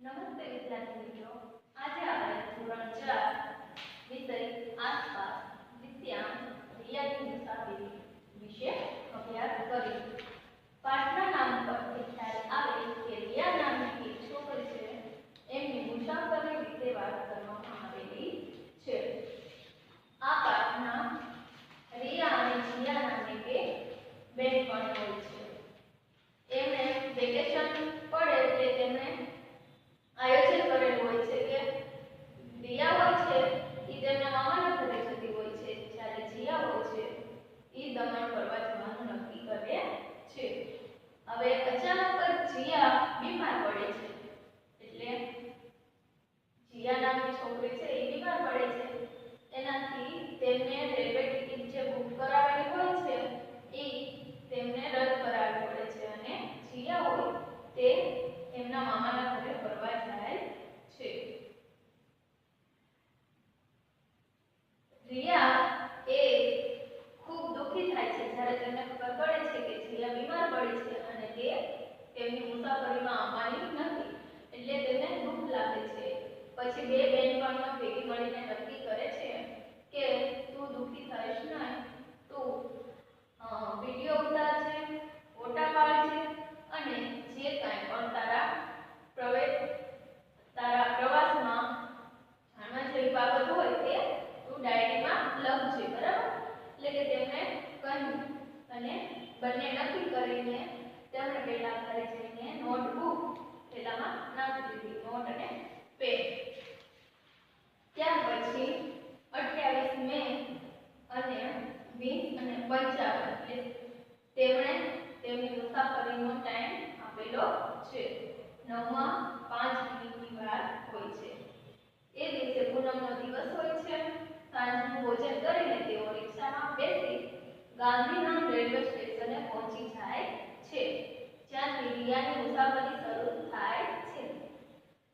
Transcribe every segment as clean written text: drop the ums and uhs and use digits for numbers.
નમસ્તે વિદ્યાર્થી મિત્રો, આજે આપણે ધોરણ 4 વિષય આસપાસ વિષયાંક રિયાની મુસાફરી વિશે અભ્યાસ કરીશું. પાઠના નામ પરથી ખ્યાલ આવે કે રિયા નામની એક છોકરી છે, એમની મુસાફરી વિશે વાત કરવામાં આવેલી છે. આ પાઠના રિયા અને જીયા નામની બે બહેનપણીઓ હોય છે. એમને વેકેશન પડે એટલે તેમણે આયોજન કરેલું હોય છે કે રિયા હોય છે એ તેમના મામાના ઘરે જતી હોય છે, જ્યારે જીયા હોય છે એ દમણ ફરવા જવાનું નક્કી કરે છે. હવે અચાનક જ જીયા બીમાર પડે છે, એટલે જીયા નામની છોકરી છે એ બીમાર પડે છે. એનાથી તેમને રેલવે ટિકિટ જે બુક કરાવેલી હોય છે એ તેમને રદ કરાવવી પડે છે અને જીયા હોય તે એમના મામાના ઘરે ફરવા જાય છે. રિયા એ ખૂબ દુઃખી થાય છે જ્યારે તેમને ખબર પડે છે કે જીયા બીમાર પડી છે અને તે તેમની મુસાફરીમાં આવવાની નથી, એટલે તેમને દુઃખ લાગે છે. પછી બે બહેનપણીઓ ભેગી મળીને નક્કી કરે છે કે તું દુઃખી થઈશ નહીં, તું વિડીયો ઉતારજે, ફોટા પાડજે અને જે કાંઈ પણ તારા પ્રવાસમાં જાણવા જેવી બાબત હોય તે તું ડાયરીમાં લખજે, બરાબર? એટલે કે તેમણે કહ્યું અને બંને નક્કી કરીને તેમણે પહેલા ઘરે જઈને નોટબુક પેલામાં નાખી દીધી, નોટ અને પેન. ત્યાર પછી 28 મે અને 20 અને 55 એટલે તેમણે તેમની મુસાફરીનો ટાઈમ આપેલો છે. 9:05 વાર હોય છે. એ દિવસે પૂનમનો દિવસ હોય છે. સાંજનું ભોજન કરીને તેઓ રિક્ષામાં બેસી ગાંધીધામ રેલવે સ્ટેશને પહોંચી જાય છે, જ્યાંથી રિયાની મુસાફરી શરૂ થાય છે.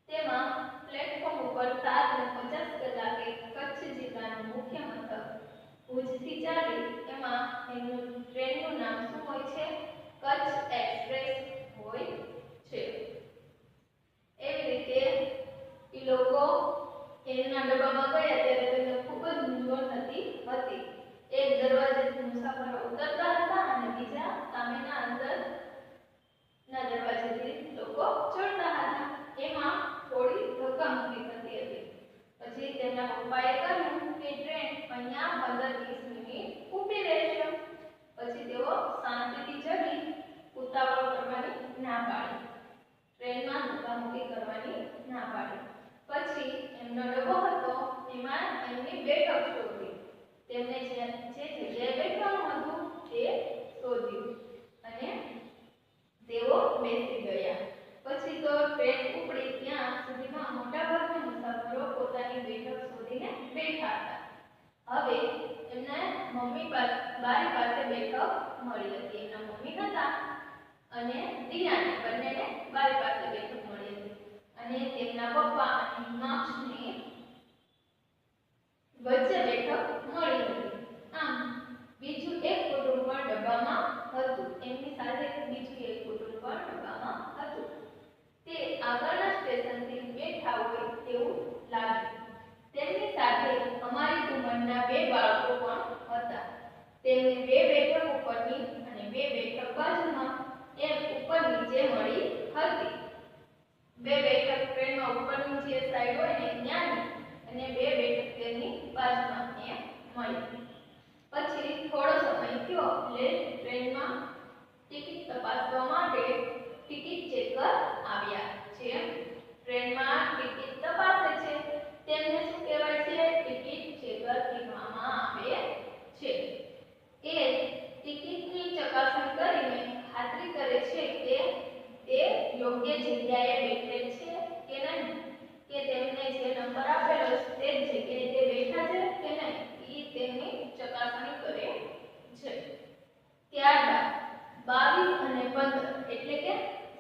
તેમાં પ્લેટફોર્મ ઉપર 7:50 કલાકે કચ્છ જિલ્લાનું મુખ્ય મથક ભુજથી ચાલી એમાં એનું ટ્રેનનું નામ શું હોય છે? કચ્છ એક્સપ્રેસ હોય છે. એવી રીતે એ લોકો એના ડબ્બામાં ગયા ત્યારે તેમને ખૂબ જ મૂંઝવણ થતી હતી. એક દરવાજેથી મુસાફરો ઉતરતા હતા અને બીજા સામેના અંદરના દરવાજેથી લોકો ચડતા હતા. એમાં થોડી ધક્કામુક્કી થતી હતી. પછી તેમના પપ્પાએ કહ્યું કે ટ્રેન અહીંયા 15-20 મિનિટ ઊભી રહેશે. પછી તેઓ શાંતિથી ચડી ઉતાવળ કરવાની ના પાડી, ટ્રેનમાં ધક્કામુક્કી કરવાની ના પાડી. પછી એમનો ડબ્બો હતો એમાં એમની બેઠક શોધી. તેમને જે જગ્યાએ બેઠવાનું હતું તે શોધ્યું અને તેઓ બેસી ગયા. પછી તો ટ્રેન ઉપડી ત્યાં સુધીમાં મોટાભાગના મુસાફરો પોતાની બેઠક શોધીને બેઠા હતા. હવે એમને બારી પાસે બેઠક મળી હતી. એમના મમ્મી હતા અને રિયાને બંનેને બારી પાસે બેઠક મળી હતી અને તેમના પપ્પા અને હિમાંશને વચ્ચે બેઠક મળી હતી. આમ બીજું એક કુટુંબ પણ ડબ્બામાં હતું. એમની સાથે બીજું એક કુટુંબ પણ ડબ્બામાં હતું. તે આગળના સ્ટેશનથી બેઠા હોય તેવું લાગ્યું. તેમની સાથે અમારી ઉંમરના બે બાળકો પણ હતા. તેમને બે બેઠક ઉપરની અને બે બેઠક બાજુમાં એમ ઉપર નીચે મળી હતી. બે બેઠક ટ્રેનમાં ઉપરની જે સાઈડ હોય ને ત્યાંની અને બે બેઠક તેની બાજુમાં એમ મળી. પછી થોડો સમય થયો એટલે ટ્રેનમાં ટિકિટ તપાસવા માટે ટિકિટ ચેકર આવ્યા છે. ટ્રેનમાં ટિકિટ તપાસે છે તેમને શું કહેવાય છે? ટિકિટ ચેકર કહેવામાં આવે છે. એ ટિકિટની ચકાસણી કરીને ખાતરી કરે છે કે તે યોગ્ય જગ્યાએ બેઠેલ છે કે નહીં, કે તેમને જે નંબર આપેલો છે તે જ જગ્યાએ તે બેઠા છે કે નહીં, એ તેમની ચકાસણી કરે છે. ત્યારબાદ 22 અને 15 એટલે કે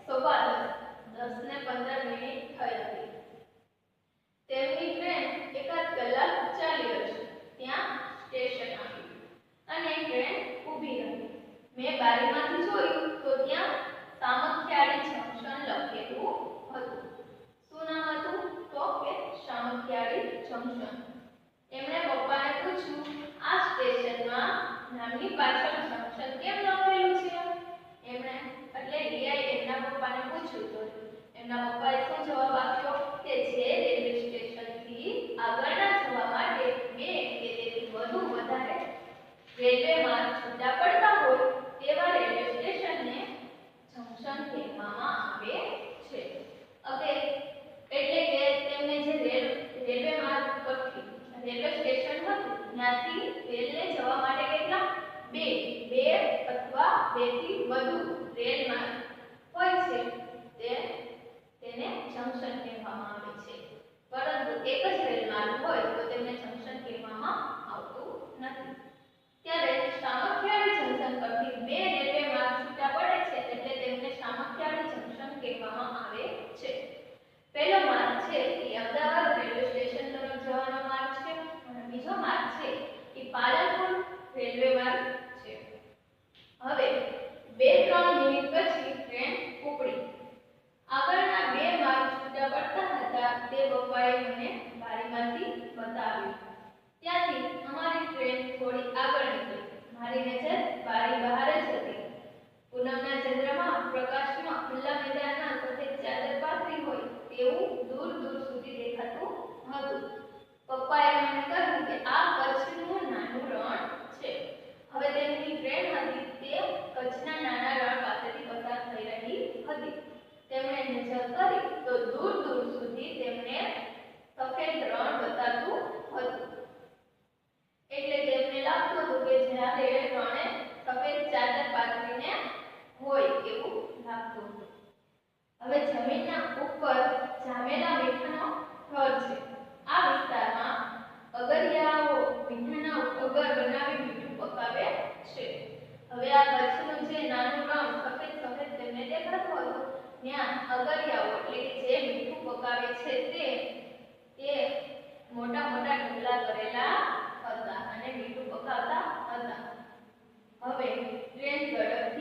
10:15 ને 15 મિનિટ થઈ હતી. તેમની ટ્રેન એકાદ કલાક ચાલી હશે. ત્યાં સ્ટેશન આવ્યું અને ટ્રેન ઊભી રહી. મેં બારીમાંથી જોયું તો ત્યાં સામખિયાળી જંકશન લખેલું હતું. શું વધુ રેલ માર્ગ હોય છે તેને જંક્શન કહેવામાં આવે છે, પરંતુ એક જ રેલ માર્ગ હોય તો તેને જંક્શન કહેવામાં આવતું નથી. ત્યારે સામખિયાળી જંક્શન પરથી બે રેલવે માર્ગ છૂટા પડે છે એટલે તેમને સામખિયાળી જંક્શન કહેવામાં આવે છે. પહેલો માર્ગ છે એ અમદાવાદ રેલવે સ્ટેશન તરફ જવાનો માર્ગ છે અને બીજો માર્ગ છે એ પાલનપુર રેલવે માર્ગ છે. હવે 2-3 મિનિટ પછી ટ્રેન ઉપડી. આગળના બે માર્ગ છૂટા પડતા હતા તે પપ્પાએ મને બારીમાંથી બતાવ્યું. ત્યાંથી અમારી ટ્રેન થોડી આગળ નીકળી. મારી નજર બારી બહાર જ હતી. પૂનમના ચંદ્રમાં પ્રકાશમાં ખુલ્લા મેદાનમાં સફેદ ચાદર પાથરી હોય તેવું દૂર દૂર સુધી દેખાતું હતું. પપ્પાએ મને કહ્યું કે આ કચ્છનું નાનું રણ છે. હવે તેમની ટ્રેન હતી તે કચ્છના નાના રણ પાસેથી પસાર થઈ રહી હતી. તેમણે નજર કરી તો દૂર દૂર સુધી તેમને સફેદ રણ બતાતું હતું. એટલે તેમને લાગતું હતું કે જ્યારે રણે સફેદ ચાદર પાથરીને હોય એવું લાગતું હતું. હવે જમીનના ઉપર જામેલા મીઠાનો થર છે. આ વિસ્તારમાં અગરિયાઓ મીઠાના અગર બનાવી મીઠું પકાવે છે. હવે આ કચ્છનું જે નાનું રણ સફેદ સફેદ તેમને દેખાતું હતું ત્યાં અગરિયાઓ એટલે કે જે મીઠું પકાવે છે તે મોટા મોટા ઢગલા કરેલા હતા અને મીઠું પકાવતા હતા. હવે ટ્રેન ઝડપ